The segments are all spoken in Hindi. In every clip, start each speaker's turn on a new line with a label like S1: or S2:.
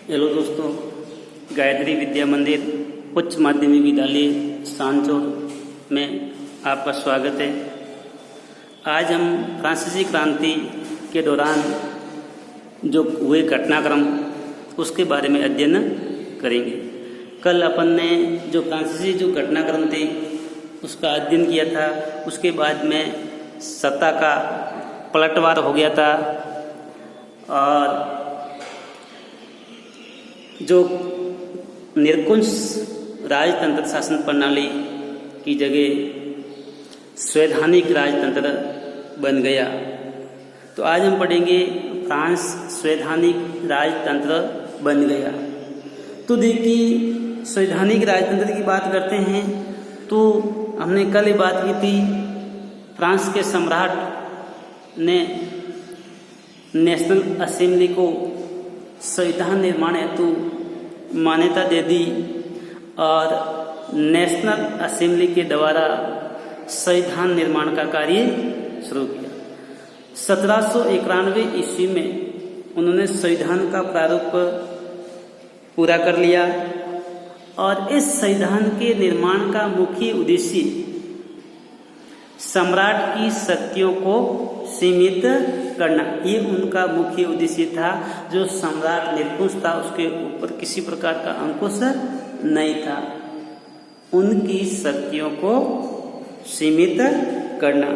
S1: हेलो दोस्तों, गायत्री विद्या मंदिर उच्च माध्यमिक विद्यालय सांचौर में आपका स्वागत है। आज हम फ्रांसीसी क्रांति के दौरान जो हुए घटनाक्रम उसके बारे में अध्ययन करेंगे। कल अपन ने जो फ्रांसीसी जो घटनाक्रम थे उसका अध्ययन किया था। उसके बाद में सत्ता का पलटवार हो गया था और जो निरंकुश राजतंत्र शासन प्रणाली की जगह संवैधानिक राजतंत्र बन गया। तो आज हम पढ़ेंगे फ्रांस संवैधानिक राजतंत्र बन गया। तो देखिए, संवैधानिक राजतंत्र की बात करते हैं तो हमने कल ही बात की थी। फ्रांस के सम्राट ने नेशनल असेंबली को संविधान निर्माण हेतु मान्यता दे दी और नेशनल असेंबली के द्वारा संविधान निर्माण का कार्य शुरू किया। 1791 ईस्वी में उन्होंने संविधान का प्रारूप पूरा कर लिया और इस संविधान के निर्माण का मुख्य उद्देश्य सम्राट की शक्तियों को सीमित करना, ये उनका मुख्य उद्देश्य था। जो सम्राट निरंकुश था उसके ऊपर किसी प्रकार का अंकुश नहीं था, उनकी शक्तियों को सीमित करना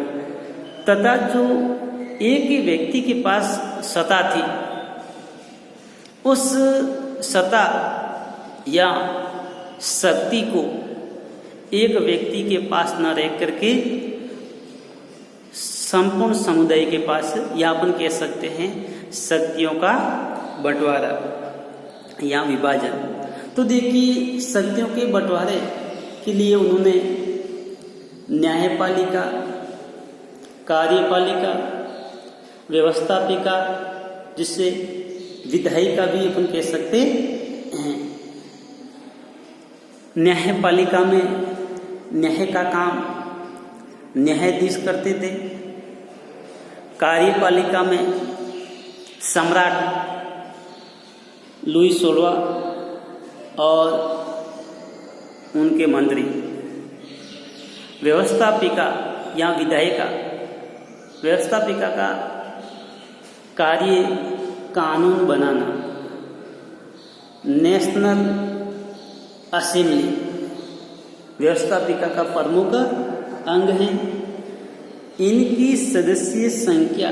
S1: तथा जो एक ही व्यक्ति के पास सत्ता थी उस सत्ता या शक्ति को एक व्यक्ति के पास न रह करके संपूर्ण समुदाय के पास, या अपन कह सकते हैं शक्तियों का बंटवारा या विभाजन। तो देखिए, शक्तियों के बंटवारे के लिए उन्होंने न्यायपालिका, कार्यपालिका, व्यवस्थापिका, जिससे विधायिका भी अपन कह सकते हैं। न्यायपालिका में न्याय का काम न्यायाधीश करते थे। कार्यपालिका में सम्राट लुई 16 और उनके मंत्री। व्यवस्थापिका या विधायिका, व्यवस्थापिका का कार्य कानून बनाना। नेशनल असेंबली व्यवस्थापिका का प्रमुख अंग है। इनकी सदस्य संख्या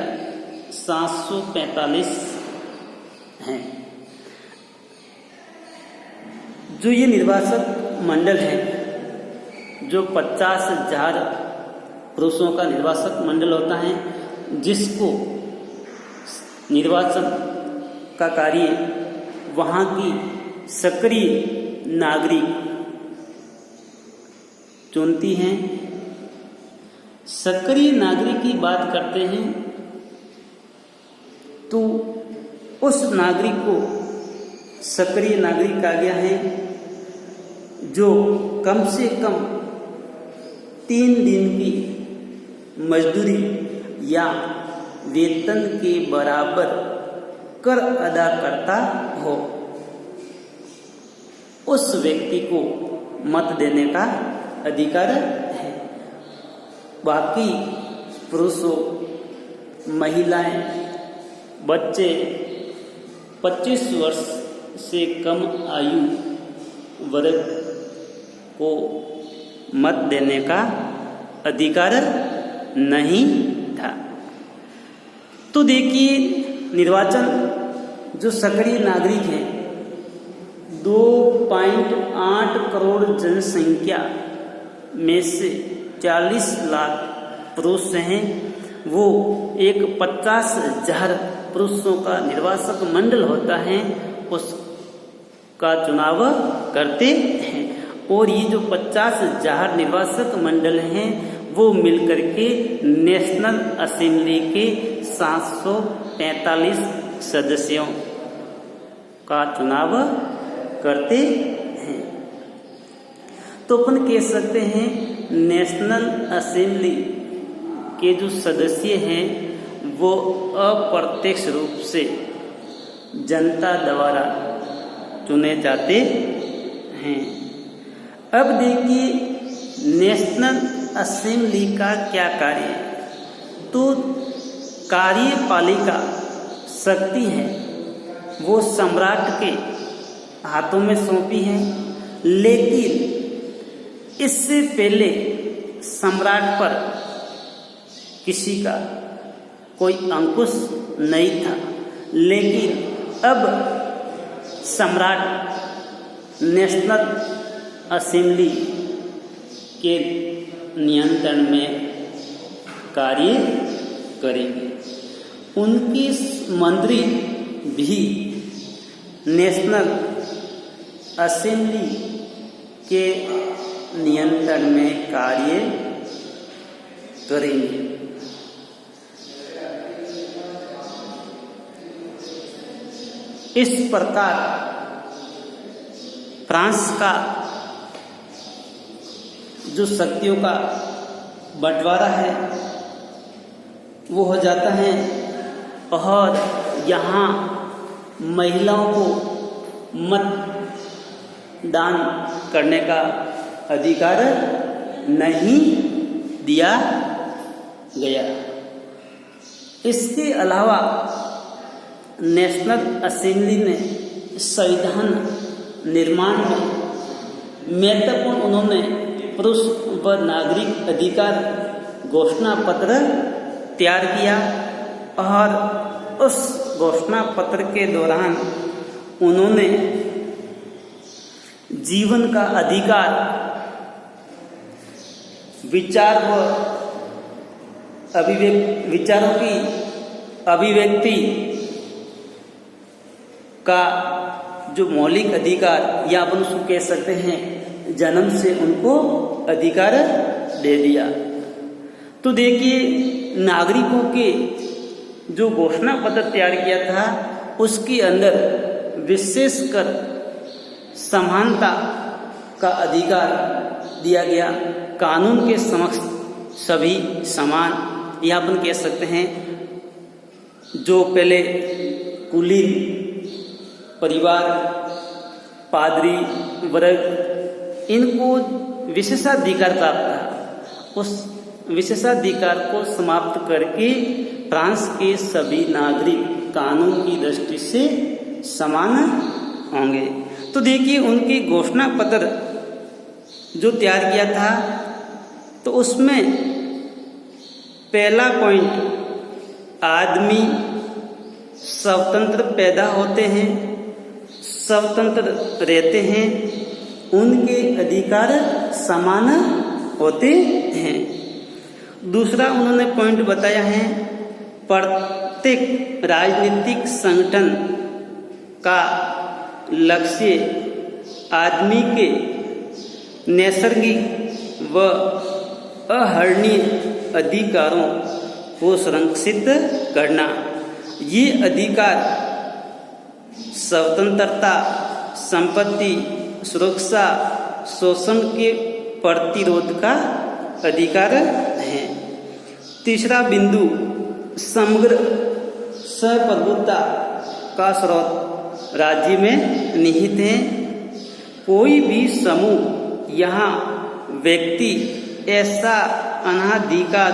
S1: 745 है। जो ये निर्वाचक मंडल है, जो 50,000 पुरुषों का निर्वाचक मंडल होता है, जिसको निर्वाचन का कार्य वहाँ की सक्रिय नागरिक चुनती हैं। सक्रिय नागरिक की बात करते हैं तो उस नागरिक को सक्रिय नागरिक कहा गया है जो कम से कम 3 दिन की मजदूरी या वेतन के बराबर कर अदा करता हो, उस व्यक्ति को मत देने का अधिकार है। बाकी पुरुषों, महिलाएं, बच्चे 25 वर्ष से कम आयु वर्ग को मत देने का अधिकार नहीं था। तो देखिए, निर्वाचन जो सक्रिय नागरिक हैं, 2.8 करोड़ जनसंख्या में से 40 लाख पुरुष हैं। वो एक 50,000 पुरुषों का निर्वाचक मंडल होता है, उसका चुनाव करते हैं। और ये जो 50,000 निर्वाचक मंडल हैं वो मिलकर के नेशनल असेंबली के 745 सदस्यों का चुनाव करते हैं। तो अपन कह सकते हैं नेशनल असेंबली के जो सदस्य हैं वो अप्रत्यक्ष रूप से जनता द्वारा चुने जाते हैं। अब देखिए नेशनल असेंबली का क्या कार्य है। तो कार्यपालिका शक्ति है वो सम्राट के हाथों में सौंपी है, लेकिन इससे पहले सम्राट पर किसी का कोई अंकुश नहीं था। लेकिन अब सम्राट नेशनल असेंबली के नियंत्रण में कार्य करेंगे। उनकी मंत्री भी नेशनल असेंबली के नियंत्रण में कार्य करेंगे। इस प्रकार फ्रांस का जो शक्तियों का बंटवारा है वो हो जाता है, और यहाँ महिलाओं को मतदान करने का अधिकार नहीं दिया गया। इसके अलावा नेशनल असेंबली ने संविधान निर्माण में महत्वपूर्ण उन्होंने पुरुष व नागरिक अधिकार घोषणा पत्र तैयार किया, और उस घोषणा पत्र के दौरान उन्होंने जीवन का अधिकार, विचार व विचारों की अभिव्यक्ति का जो मौलिक अधिकार, या अपन उसको कह सकते हैं जन्म से उनको अधिकार दे दिया। तो देखिए नागरिकों के जो घोषणा पत्र तैयार किया था उसके अंदर विशेषकर समानता का अधिकार दिया गया। कानून के समक्ष सभी समान, या अपन कह सकते हैं जो पहले कुलीन परिवार, पादरी वर्ग, इनको विशेषाधिकार प्राप्त था। उस विशेषाधिकार को समाप्त करके फ्रांस के सभी नागरिक कानून की दृष्टि से समान होंगे। तो देखिए उनकी घोषणा पत्र जो तैयार किया था, तो उसमें पहला पॉइंट, आदमी स्वतंत्र पैदा होते हैं, स्वतंत्र रहते हैं, उनके अधिकार समान होते हैं। दूसरा उन्होंने पॉइंट बताया है, प्रत्येक राजनीतिक संगठन का लक्ष्य आदमी के नैसर्गिक व अहरणीय अधिकारों को संरक्षित करना। ये अधिकार स्वतंत्रता, संपत्ति, सुरक्षा, शोषण के प्रतिरोध का अधिकार है। तीसरा बिंदु, समग्र संप्रभुता का स्रोत राज्य में निहित है। कोई भी समूह यहाँ व्यक्ति ऐसा अनाधिकार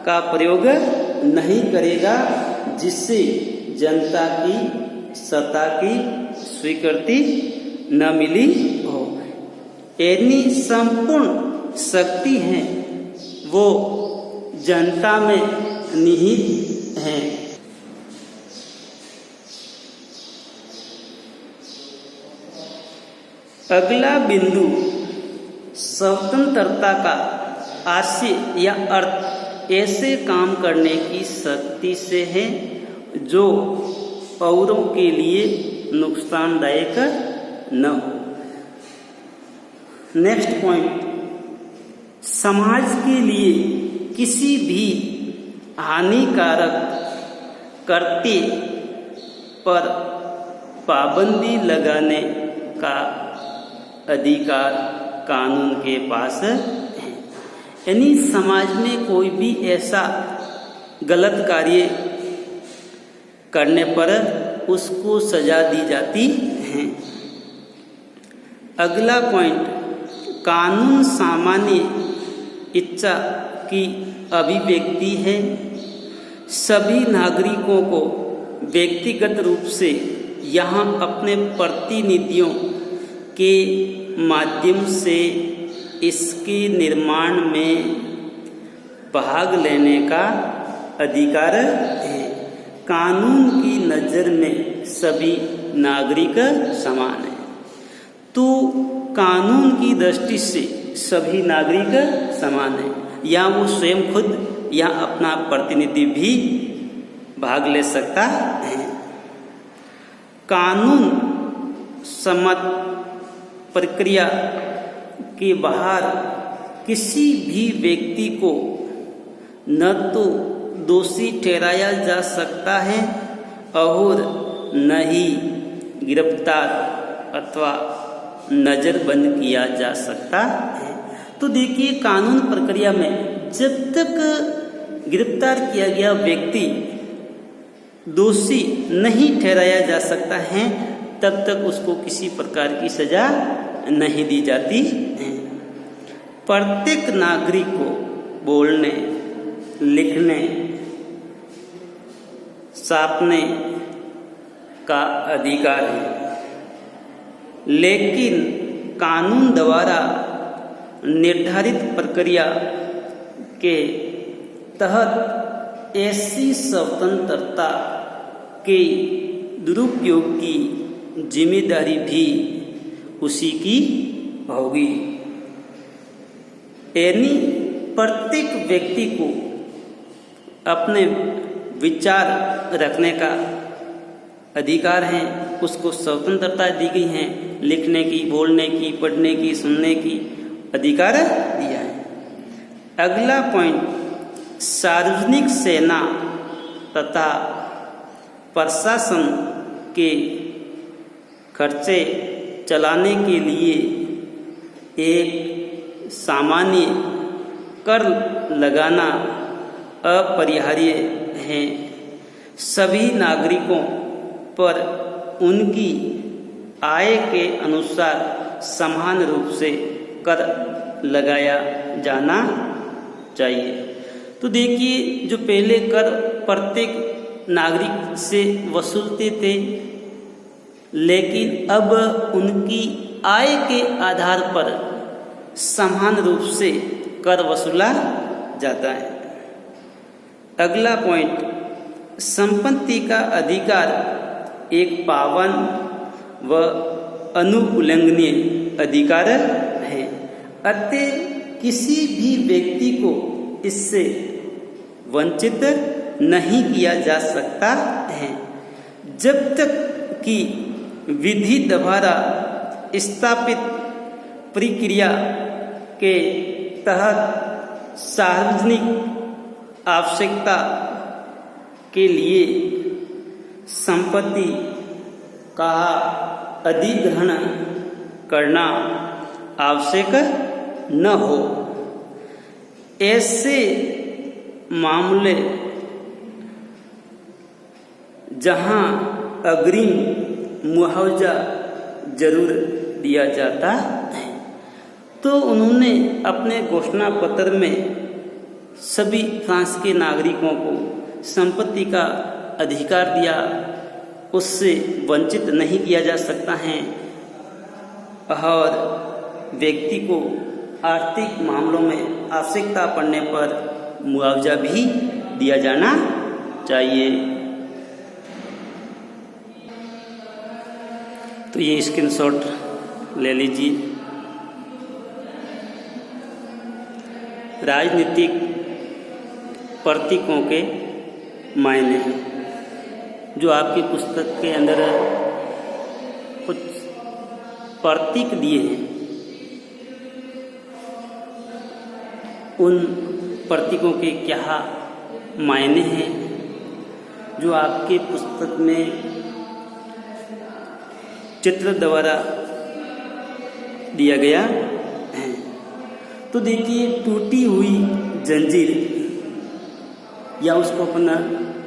S1: का प्रयोग नहीं करेगा जिससे जनता की सत्ता की स्वीकृति न मिली हो। यानी संपूर्ण शक्ति है वो जनता में निहित है। अगला बिंदु, स्वतंत्रता का आशय या अर्थ ऐसे काम करने की शक्ति से है जो औरों के लिए नुकसानदायक न हो। नेक्स्ट पॉइंट, समाज के लिए किसी भी हानिकारक कृत्य पर पाबंदी लगाने का अधिकार कानून के पास है। यानी समाज में कोई भी ऐसा गलत कार्य करने पर उसको सजा दी जाती है। अगला पॉइंट, कानून सामान्य इच्छा की अभिव्यक्ति है। सभी नागरिकों को व्यक्तिगत रूप से यहाँ अपने प्रतिनिधियों के माध्यम से इसके निर्माण में भाग लेने का अधिकार है। कानून की नज़र में सभी नागरिक समान हैं। तो कानून की दृष्टि से सभी नागरिक समान हैं, या वो स्वयं खुद या अपना प्रतिनिधि भी भाग ले सकता है। कानून सम्मत प्रक्रिया के बाहर किसी भी व्यक्ति को न तो दोषी ठहराया जा सकता है और न ही गिरफ्तार अथवा नज़रबंद किया जा सकता है। तो देखिए, कानून प्रक्रिया में जब तक गिरफ्तार किया गया व्यक्ति दोषी नहीं ठहराया जा सकता है, तब तक उसको किसी प्रकार की सजा नहीं दी जाती है। प्रत्येक नागरिक को बोलने, लिखने, छापने का अधिकार है, लेकिन कानून द्वारा निर्धारित प्रक्रिया के तहत ऐसी स्वतंत्रता के दुरुपयोग की जिम्मेदारी भी उसी की होगी। यानी प्रत्येक व्यक्ति को अपने विचार रखने का अधिकार है, उसको स्वतंत्रता दी गई है, लिखने की, बोलने की, पढ़ने की, सुनने की अधिकार दिया है। अगला पॉइंट, सार्वजनिक सेना तथा प्रशासन के खर्चे चलाने के लिए एक सामान्य कर लगाना अपरिहार्य है। सभी नागरिकों पर उनकी आय के अनुसार समान रूप से कर लगाया जाना चाहिए। तो देखिए, जो पहले कर प्रत्येक नागरिक से वसूलते थे, लेकिन अब उनकी आय के आधार पर समान रूप से कर वसूला जाता है। अगला पॉइंट, संपत्ति का अधिकार एक पावन व अनुउल्लंघनीय अधिकार है, अतः किसी भी व्यक्ति को इससे वंचित नहीं किया जा सकता है, जब तक कि विधि द्वारा स्थापित प्रक्रिया के तहत सार्वजनिक आवश्यकता के लिए संपत्ति का अधिग्रहण करना आवश्यक न हो। ऐसे मामले जहां अग्रिम मुआवजा जरूर दिया जाता है, तो उन्होंने अपने घोषणा पत्र में सभी फ्रांस के नागरिकों को संपत्ति का अधिकार दिया, उससे वंचित नहीं किया जा सकता है, और व्यक्ति को आर्थिक मामलों में आवश्यकता पड़ने पर मुआवजा भी दिया जाना चाहिए। तो ये स्क्रीनशॉट ले लीजिए। राजनीतिक प्रतीकों के मायने हैं, जो आपकी पुस्तक के अंदर कुछ प्रतीक दिए हैं, उन प्रतीकों के क्या मायने हैं, जो आपके पुस्तक में चित्र द्वारा दिया गया है। तो देखिए, टूटी हुई जंजीर, या उसको अपना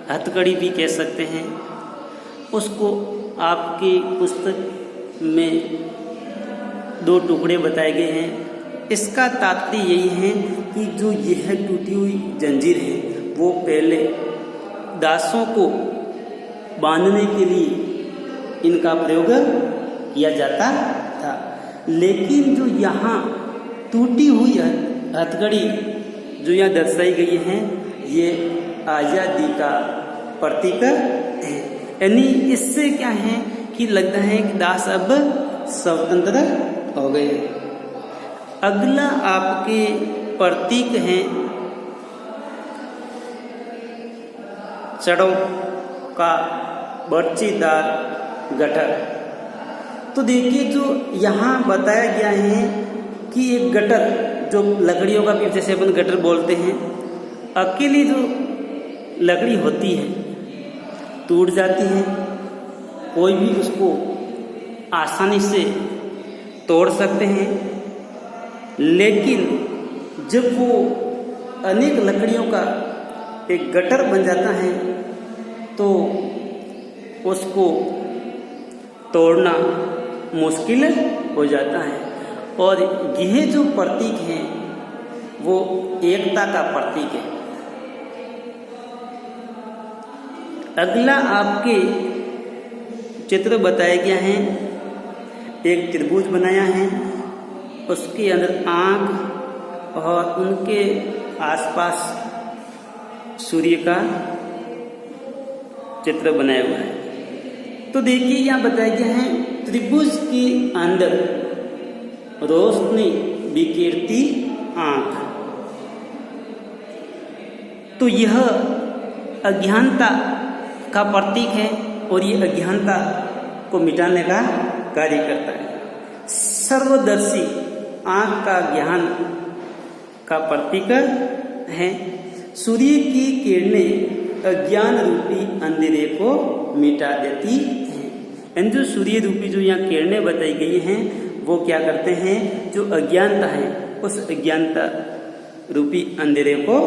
S1: हथकड़ी भी कह सकते हैं, उसको आपकी पुस्तक में 2 टुकड़े बताए गए हैं। इसका तात्पर्य यही है कि जो यह टूटी हुई जंजीर है वो पहले दासों को बांधने के लिए इनका प्रयोग किया जाता था, लेकिन जो यहाँ टूटी हुई हथकड़ी जो यहाँ दर्शाई गई है ये आज़ादी का प्रतीक है। यानी इससे क्या है कि लगता है कि दास अब स्वतंत्र हो गए। अगला आपके प्रतीक हैं छड़ों का बर्छीदार गट्ठर। तो देखिए जो यहाँ बताया गया है कि एक गट्ठर जो लकड़ियों का भी जैसे अपन गट्ठर बोलते हैं, अकेली जो लकड़ी होती है टूट जाती है, कोई भी उसको आसानी से तोड़ सकते हैं, लेकिन जब वो अनेक लकड़ियों का एक गट्ठर बन जाता है तो उसको तोड़ना मुश्किल हो जाता है। और यह जो प्रतीक है वो एकता का प्रतीक है। अगला आपके चित्र बताया गया है, एक त्रिभुज बनाया है, उसके अंदर आँख और उनके आसपास सूर्य का चित्र बनाया हुआ है। तो देखिए यहाँ बताया गया है त्रिभुज के अंदर रोशनी बिखेरती आँख। तो यह अज्ञानता का प्रतीक है और ये अज्ञानता को मिटाने का कार्य करता है। सर्वदर्शी आँख का ज्ञान का प्रतीक है। सूर्य की किरणें अज्ञान रूपी अंधेरे को मिटा देती हैं। जो सूर्य रूपी जो यहाँ किरणें बताई गई हैं वो क्या करते हैं, जो अज्ञानता है उस अज्ञानता रूपी अंधेरे को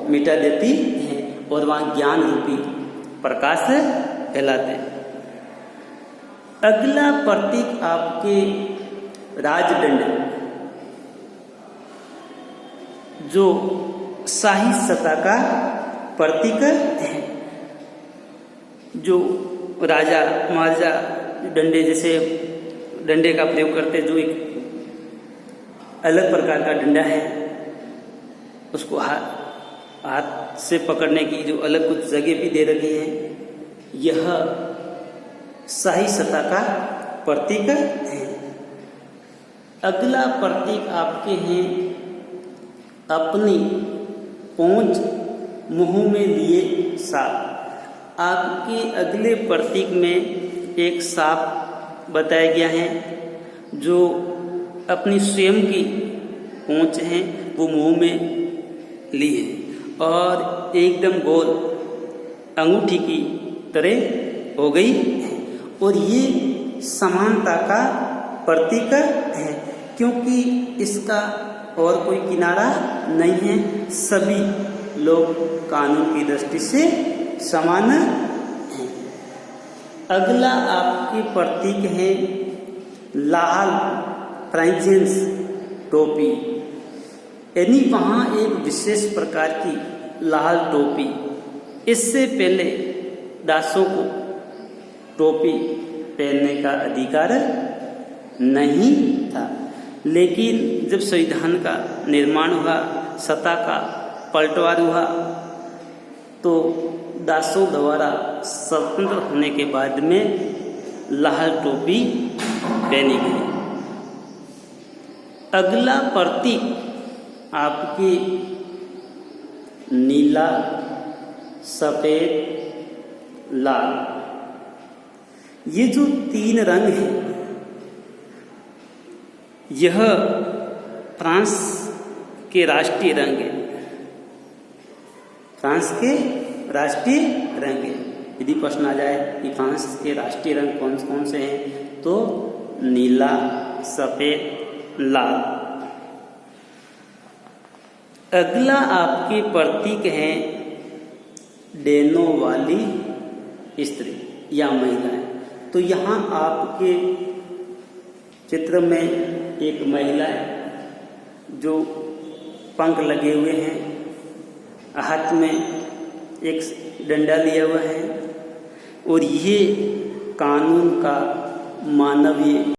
S1: मिटा देती है और वहाँ ज्ञान रूपी प्रकाश फैलाते हैं। अगला प्रतीक आपके राजदंड जो शाही सत्ता का प्रतीक है। जो राजा महाराजा डंडे जैसे डंडे का प्रयोग करते, जो एक अलग प्रकार का डंडा है उसको हाथ से पकड़ने की जो अलग कुछ जगह भी दे रखी है, यह शाही सत्ता का प्रतीक है। अगला प्रतीक आपके हैं अपनी पूंछ मुंह में लिए सांप। आपके अगले प्रतीक में एक सांप बताया गया है जो अपनी स्वयं की पूंछ है वो मुंह में लिए और एकदम गोल अंगूठी की तरह हो गई है। और ये समानता का प्रतीक है क्योंकि इसका और कोई किनारा नहीं है, सभी लोग कानून की दृष्टि से समान हैं। अगला आपके प्रतीक है लाल फ्रांसीसी टोपी, यानी वहाँ एक विशेष प्रकार की लाल टोपी। इससे पहले दासों को टोपी पहनने का अधिकार नहीं था, लेकिन जब संविधान का निर्माण हुआ, सत्ता का पलटवार हुआ, तो दासों द्वारा स्वतंत्र होने के बाद में लाल टोपी पहनी गई। अगला प्रतीक आपकी नीला, सफेद, लाल, ये जो 3 रंग हैं यह फ्रांस के राष्ट्रीय रंग है। फ्रांस के राष्ट्रीय रंग है। यदि प्रश्न आ जाए कि फ्रांस के राष्ट्रीय रंग कौन कौन से हैं, तो नीला, सफेद, लाल। अगला आपके प्रतीक है डेनों वाली स्त्री या महिलाएं। तो यहाँ आपके चित्र में एक महिला है जो पंख लगे हुए हैं, हाथ में एक डंडा लिया हुआ है और ये कानून का मानवीय